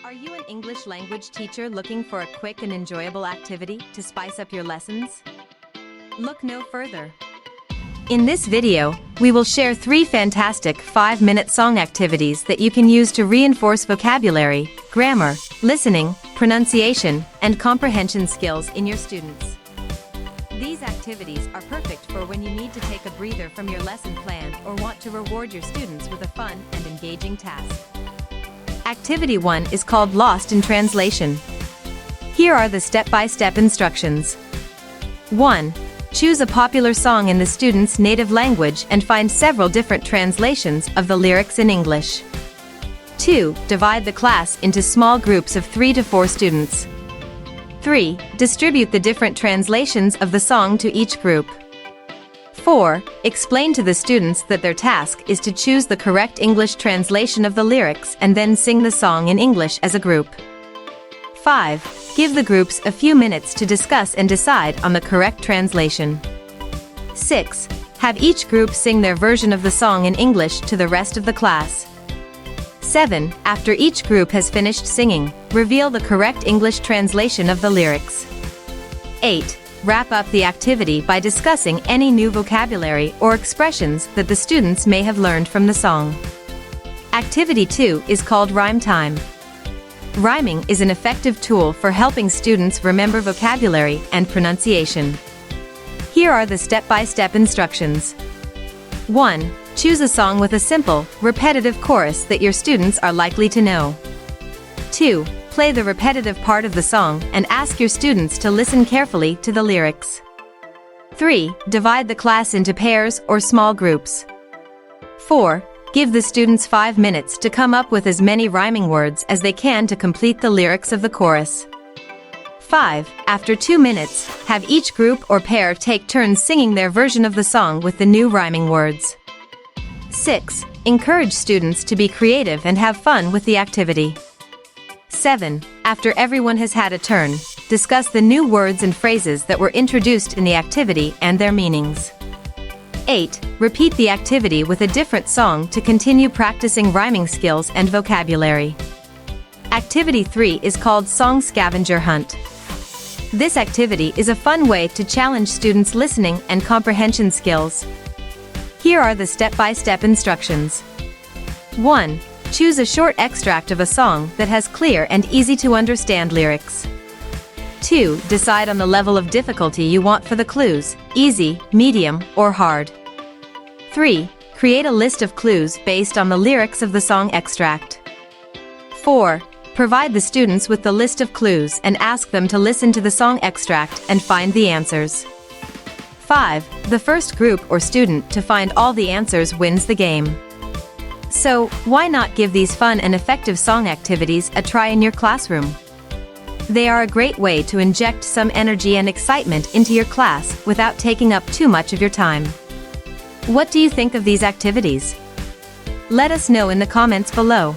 Are you an English language teacher looking for a quick and enjoyable activity to spice up your lessons? Look no further. In this video, we will share 3 fantastic 5-minute song activities that you can use to reinforce vocabulary, grammar, listening, pronunciation, and comprehension skills in your students. These activities are perfect for when you need to take a breather from your lesson plan or want to reward your students with a fun and engaging task. Activity 1 is called Lost in Translation. Here are the step-by-step instructions. 1. Choose a popular song in the student's native language and find several different translations of the lyrics in English. 2. Divide the class into small groups of 3 to 4 students. 3. Distribute the different translations of the song to each group. 4. Explain to the students that their task is to choose the correct English translation of the lyrics and then sing the song in English as a group. 5. Give the groups a few minutes to discuss and decide on the correct translation. 6. Have each group sing their version of the song in English to the rest of the class. 7. After each group has finished singing, reveal the correct English translation of the lyrics. 8. Wrap up the activity by discussing any new vocabulary or expressions that the students may have learned from the song. Activity 2 is called Rhyme Time. Rhyming is an effective tool for helping students remember vocabulary and pronunciation. Here are the step-by-step instructions. 1. Choose a song with a simple, repetitive chorus that your students are likely to know. 2. Play the repetitive part of the song and ask your students to listen carefully to the lyrics. 3. Divide the class into pairs or small groups. 4. Give the students 5 minutes to come up with as many rhyming words as they can to complete the lyrics of the chorus. 5. After 2 minutes, have each group or pair take turns singing their version of the song with the new rhyming words. 6. Encourage students to be creative and have fun with the activity. 7. After everyone has had a turn, discuss the new words and phrases that were introduced in the activity and their meanings. 8. Repeat the activity with a different song to continue practicing rhyming skills and vocabulary. Activity 3 is called Song Scavenger Hunt. This activity is a fun way to challenge students' listening and comprehension skills. Here are the step-by-step instructions. 1. Choose a short extract of a song that has clear and easy-to-understand lyrics. 2. Decide on the level of difficulty you want for the clues, easy, medium, or hard. 3. Create a list of clues based on the lyrics of the song extract. 4. Provide the students with the list of clues and ask them to listen to the song extract and find the answers. 5. The first group or student to find all the answers wins the game. So, why not give these fun and effective song activities a try in your classroom? They are a great way to inject some energy and excitement into your class without taking up too much of your time. What do you think of these activities? Let us know in the comments below.